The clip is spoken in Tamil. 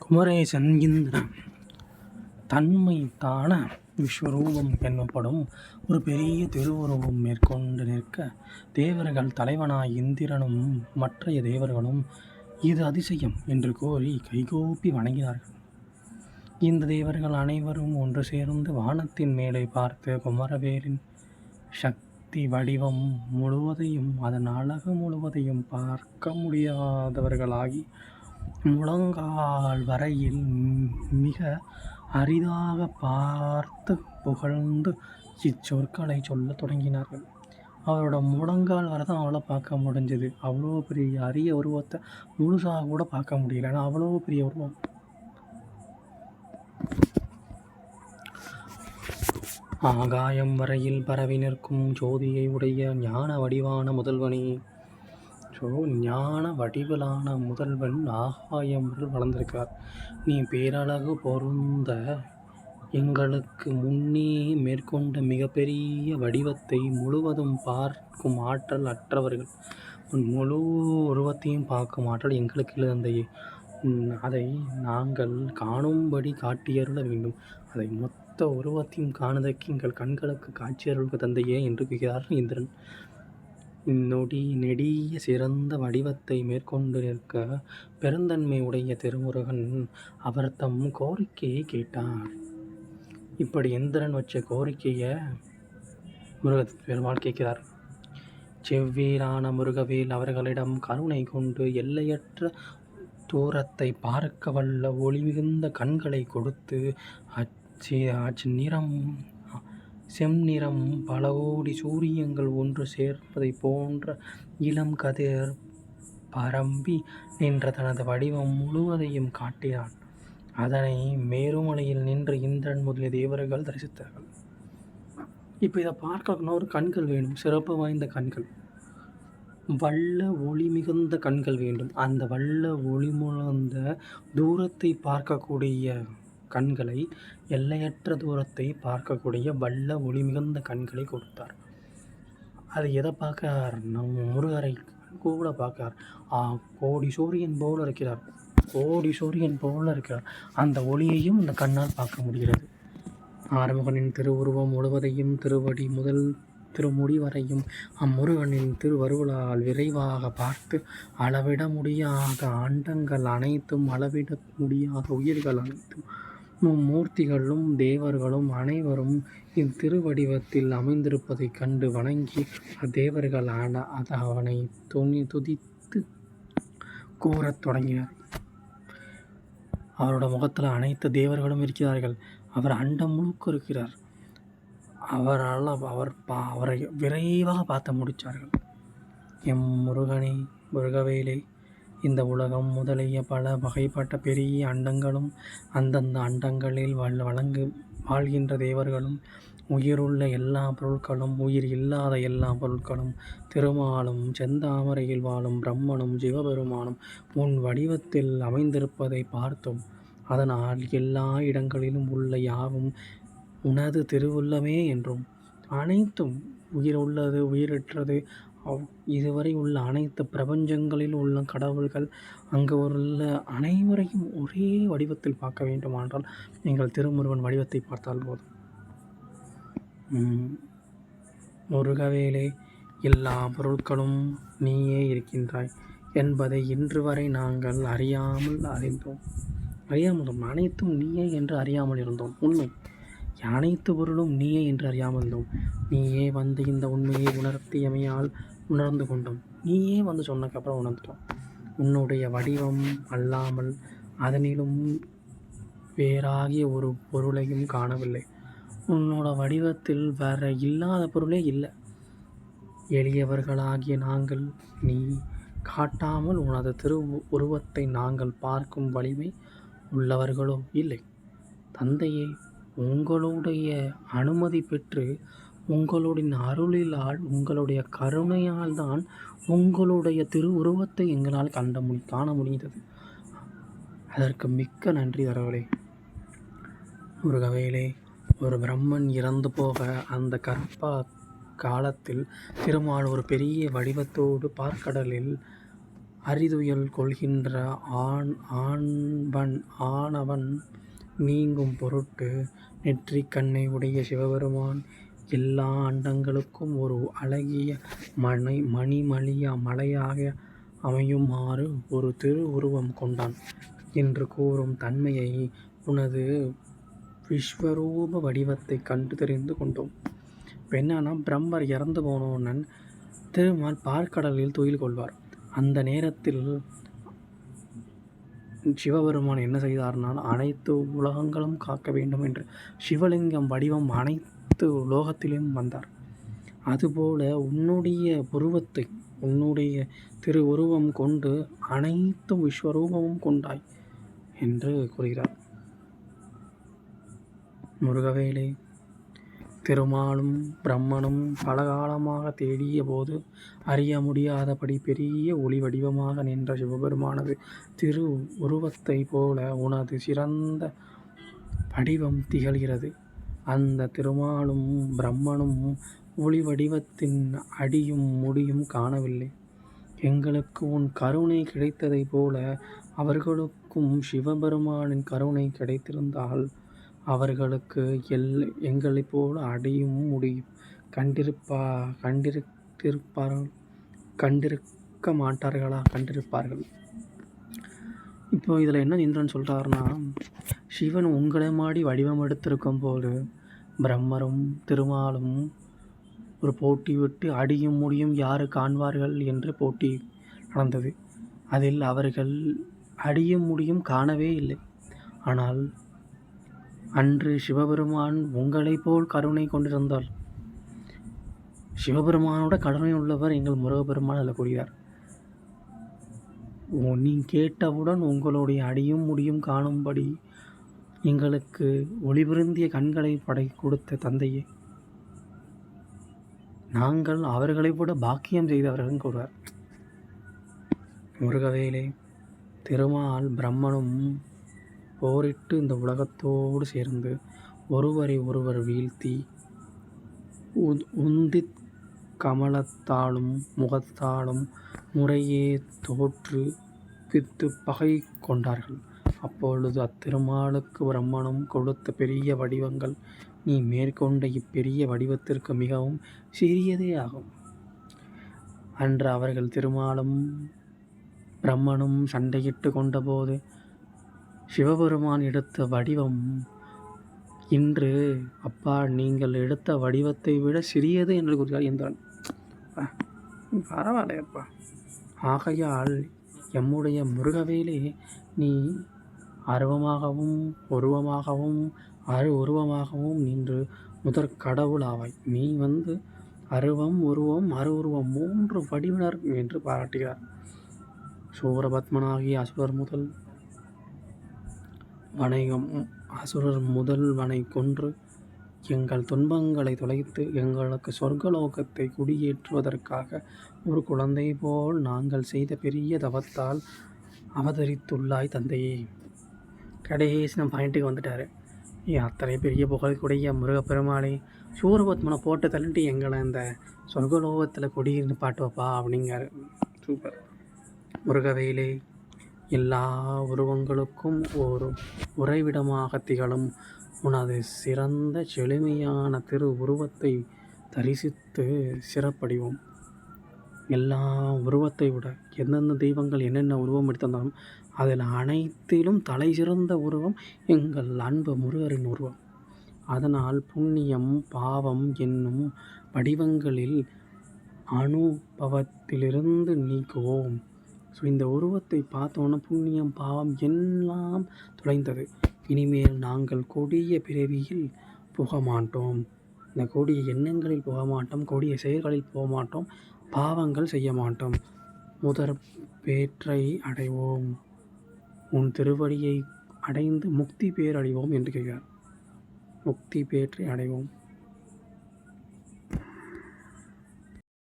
குமரேசன் இந்திரன் தன்மைத்தான விஸ்வரூபம் என்னப்படும் ஒரு பெரிய திருவுருவம் மேற்கொண்டு நிற்க, தேவர்கள் தலைவனாய் இந்திரனும் மற்றைய தேவர்களும் இது அதிசயம் என்று கூறி கைகூப்பி வணங்கினார்கள். இந்த தேவர்கள் அனைவரும் ஒன்று சேர்ந்து வானத்தின் மேலே பார்த்து குமரவேலின் சக்தி வடிவம் முழுவதையும் அதன் அழகு முழுவதையும் பார்க்க முடியாதவர்களாகி முழங்கால் வரையில் மிக அரிதாக பார்த்து புகழ்ந்து இச்சொற்களை சொல்லத் தொடங்கினார்கள். அவரோட முழங்கால் வரை தான் அவளை பார்க்க முடிஞ்சது. அவ்வளோ பெரிய அரிய உருவத்தை முழுசாக கூட பார்க்க முடியல. ஏன்னா அவ்வளோ பெரிய உருவம். ஆகாயம் வரையில் பரவி நிற்கும் ஜோதியை உடைய ஞான வடிவான முதல்வனே, ஞான வடிவிலான முதல்வன் ஆகாயம் வளர்ந்திருக்கார். நீ பேரழகு பொருந்த எங்களுக்கு முன்னே மேற்கொண்ட மிகப்பெரிய வடிவத்தை முழுவதும் பார்க்கும் ஆற்றல் அற்றவர்கள். உன் முழு உருவத்தையும் பார்க்கும் ஆற்றல் எங்களுக்கு இல்லை தந்தையே. அதை நாங்கள் காணும்படி காட்டியருள வேண்டும். அதை மொத்த உருவத்தையும் காணுதற்கு எங்கள் கண்களுக்கு காட்சியருள்க தந்தையே என்று கூறுகிறார் இந்திரன். நெடிய சிறந்த வடிவத்தை மேற்கொண்டு நிற்க பெருந்தன்மை உடைய திருமுருகன் அவர் தம் கோரிக்கையை கேட்டார். இப்படி இந்திரன் வச்ச கோரிக்கையை பெருமாள் கேட்கிறார். செவ்வேலான முருகவேல் அவர்களிடம் கருணை கொண்டு எல்லையற்ற தூரத்தை பார்க்க வல்ல ஒளி மிகுந்த கண்களை கொடுத்து அச்சிநிறம் செம்நிறம் பல கோடி சூரியங்கள் ஒன்று சேர்ப்பதை போன்ற இளம் கதிர் பரம்பி நின்ற தனது வடிவம் முழுவதையும் காட்டினான். அதனை மேருமலையில் நின்று இந்திரன் முதலிய தேவர்கள் தரிசித்தார்கள். இப்போ இதை பார்க்கணும்னா ஒரு கண்கள் வேணும், சிறப்பு வாய்ந்த கண்கள், வல்ல ஒளி மிகுந்த கண்கள் வேண்டும். அந்த வல்ல ஒளி முழுந்த தூரத்தை பார்க்கக்கூடிய கண்களை, எல்லையற்ற தூரத்தை பார்க்கக்கூடிய வல்ல ஒளி மிகுந்த கண்களை கொடுத்தார். அது எதை பார்க்கிறார்? நம் முருகரை கூட பார்க்கிறார். கோடி சூரியன் போல இருக்கிறார். கோடி சூரியன் போல இருக்கிறார். அந்த ஒளியையும் அந்த கண்ணால் பார்க்க முடிகிறது. ஆறுமுகனின் திருவுருவம் முழுவதையும் திருவடி முதல் திருமுடி வரையும் அம்முருகனின் திருவருளால் விரைவாக பார்த்து அளவிட முடியாத அண்டங்கள் அனைத்தும், அளவிட முடியாத உயிர்கள் அனைத்தும், மூர்த்திகளும் தேவர்களும் அனைவரும் இத்திருவடிவத்தில் அமைந்திருப்பதைக் கண்டு வணங்கி அத்தேவர்கள் அவனை துதித்து கூறத் தொடங்கினார். அவரோட முகத்தில் அனைத்து தேவர்களும் இருக்கிறார்கள். அவர் அண்டம் முழுக்க இருக்கிறார். அவரை விரைவாக பார்த்து முடித்தார்கள். எம் முருகனே, முருகவேலே, இந்த உலகம் முதலிய பல வகைப்பட்ட பெரிய அண்டங்களும் அந்தந்த அண்டங்களில் வாழ்கின்ற தேவர்களும், உயிருள்ள எல்லா பொருட்களும், உயிர் இல்லாத எல்லா பொருட்களும், திருமாலும் செந்தாமரையில் வாழும் பிரம்மனும் சிவபெருமானும் உன் வடிவத்தில் அமைந்திருப்பதை பார்த்தோம். அதனால் எல்லா இடங்களிலும் உள்ள யாவும் உனது திருவுள்ளமே என்றும், அனைத்தும் உயிர் உள்ளது உயிரற்றது இதுவரை உள்ள அனைத்து பிரபஞ்சங்களில் உள்ள கடவுள்கள் அங்கு உள்ள அனைவரையும் ஒரே வடிவத்தில் பார்க்க வேண்டுமானால் எங்கள் திருமுருகன் வடிவத்தை பார்த்தால் போதும். முருகவேலே, எல்லா பொருட்களும் நீயே இருக்கின்றாய் என்பதை இன்று வரை நாங்கள் அறியாமல் அனைத்தும் நீயே என்று அறியாமல் இருந்தோம். உண்மை, அனைத்து பொருளும் நீயே என்று அறியாமல் இருந்தோம். நீயே வந்து இந்த உண்மையை உணர்த்தியமையால் உணர்ந்து கொண்டோம். நீயே வந்து சொன்னதுக்கப்புறம் உணர்ந்துட்டோம். உன்னுடைய வடிவம் அல்லாமல் அதனிலும் வேறாகிய ஒரு பொருளையும் காணவில்லை. உன்னோட வடிவத்தில் வேற இல்லாத பொருளே இல்லை. எளியவர்களாகிய நாங்கள் நீ காட்டாமல் உனது உருவத்தை நாங்கள் பார்க்கும் வலிமை உள்ளவர்களோ இல்லை. தந்தையே, உங்களுடைய அனுமதி பெற்று உங்களுடைய அருளிலால் உங்களுடைய கருணையால் தான் உங்களுடைய உருவத்தை எங்களால் காண முடிந்தது. அதற்கு மிக்க நன்றி தரவளே. முருகவேலே, ஒரு பிரம்மன் இறந்து போக அந்த காலத்தில் திருமால் ஒரு பெரிய வடிவத்தோடு பார்க்கடலில் அறிதுயல் கொள்கின்ற ஆனவன் நீங்கும் பொருட்டு நெற்றிக் கண்ணை உடைய சிவபெருமான் எல்லா அண்டங்களுக்கும் ஒரு அழகிய மலையாக அமையுமாறு ஒரு திரு உருவம் கொண்டான் என்று கூறும் தன்மையை உனது விஸ்வரூப வடிவத்தைக் கண்டு தெரிந்து கொண்டோம். இப்போ என்னன்னா, பிரம்மர் இறந்து போனோன்னு திருமால் பார்க்கடலில் துயில் கொள்வார். அந்த நேரத்தில் சிவபெருமான் என்ன செய்தார்னால், அனைத்து உலகங்களும் காக்க வேண்டும் என்று சிவலிங்கம் வடிவம் அனைத்து உலோகத்திலும் வந்தார். அதுபோல உன்னுடைய உருவத்தை, உன்னுடைய திரு உருவம் கொண்டு அனைத்தும் விஸ்வரூபமும் கொண்டாய் என்று கூறுகிறார். முருகவேலே, திருமாலும் பிரம்மனும் பலகாலமாக தேடிய போது அறிய முடியாதபடி பெரிய ஒளி வடிவமாக நின்ற சிவபெருமானது திரு உருவத்தை போல உனது சிறந்த வடிவம் திகழ்கிறது. அந்த திருமாலும் பிரம்மனும் ஒளி வடிவத்தின் அடியும் முடியும் காணவில்லை. எங்களுக்கு உன் கருணை கிடைத்ததைப் போல அவர்களுக்கும் சிவபெருமானின் கருணை கிடைத்திருந்தால் அவர்களுக்கு எங்களைப் போல அடியும் முடியும் கண்டிருக்க மாட்டார்களா? கண்டிருப்பார்கள். இப்போ இதில் என்ன இந்திரன் சொல்கிறாருன்னா, சிவன் உங்களை மாடி வடிவம் எடுத்திருக்கும் போது பிரம்மரும் திருமாலும் ஒரு போட்டி விட்டு அடியும் முடியும் யாரு காண்பார்கள் என்று போட்டி நடந்தது. அதில் அவர்கள் அடியும் முடியும் காணவே இல்லை. ஆனால் அன்று சிவபெருமான் உங்களைப் போல் கருணை கொண்டிருந்தால், சிவபெருமானோட கருணை உள்ளவர் எங்கள் முருகப்பெருமான் அதில் கூறுகிறார். நீ கேட்டவுடன் உங்களுடைய அடியும் முடியும் காணும்படி எங்களுக்கு ஒளிபுருந்திய கண்களை கொடுத்த தந்தையே, நாங்கள் அவர்களை விட பாக்கியம் செய்தவர்கள் கூறுவார். முருகவேலே, திருமால் பிரம்மனும் போரிட்டு இந்த உலகத்தோடு சேர்ந்து ஒருவரை ஒருவர் வீழ்த்தி உந்தித் கமலத்தாலும் முகத்தாலும் முறையே தோற்று பித்து பகை கொண்டார்கள். அப்பொழுது அத்திருமாலுக்கு பிரம்மனும் கொடுத்த பெரிய வடிவங்கள் நீ மேற்கொண்ட இப்பெரிய வடிவத்திற்கு மிகவும் சிறியதே ஆகும். அன்று அவர்கள் திருமாலும் பிரம்மனும் சண்டையிட்டு கொண்டபோது சிவபெருமான் எடுத்த வடிவம் இன்று அப்பா நீங்கள் எடுத்த வடிவத்தை விட சிறியது என்று கூறுகிறார் இந்திரன். பரவாயில்லையப்பா. ஆகையால் எம்முடைய முருகவேலே, நீ அருவமாகவும் உருவமாகவும் உருவமாகவும் நின்று முதற் கடவுளாவாய். நீ அருவம் உருவம் உருவம் 3 வடிவினர் என்று பாராட்டுகிறார். சூரபத்மனாகிய அசுரர் முதல்வனை கொன்று எங்கள் துன்பங்களை தொலைத்து எங்களுக்கு சொர்க்கலோகத்தை குடியேற்றுவதற்காக ஒரு குழந்தை போல் நாங்கள் செய்த பெரிய தவத்தால் அவதரித்துள்ளாய் தந்தையே. கடைசி நம்ம பாயிண்ட்டுக்கு வந்துட்டாரு. அத்தனை பெரிய புகழ்குடைய முருகப்பெருமாளே, சூரபத்மனை போட்டு தள்ளிட்டு எங்களை இந்த சொர்க்கலோகத்தில் குடியிருந்து பாட்டுவப்பா அப்படிங்காரு. சூப்பர். முருகவேலே, எல்லா உருவங்களுக்கும் ஒரு உறைவிடமாக திகழும் உனது சிறந்த செழுமையான திரு உருவத்தை தரிசித்து சிறப்படைவோம். எல்லா உருவத்தை விட எந்தெந்த தெய்வங்கள் என்னென்ன உருவம் எடுத்திருந்தாலும் அதில் அனைத்திலும் தலை சிறந்த உருவம் எங்கள் அன்பு முருகரின் உருவம். அதனால் புண்ணியம் பாவம் என்னும் வடிவங்களில் அனுபவத்திலிருந்து நீக்குவோம். ஸோ இந்த உருவத்தை பார்த்தோன்னா புண்ணியம் பாவம் எல்லாம் தொலைந்தது. இனிமேல் நாங்கள் கொடிய பிறவியில் புக மாட்டோம். இந்த கொடிய எண்ணங்களில் போக மாட்டோம், கொடிய செயல்களில் போக மாட்டோம், பாவங்கள் செய்ய மாட்டோம். முதற் பேற்றை அடைவோம். உன் திருவடியை அடைந்து முக்தி பேரடைவோம் என்று கேட்கிறார். முக்தி பேற்றை அடைவோம்.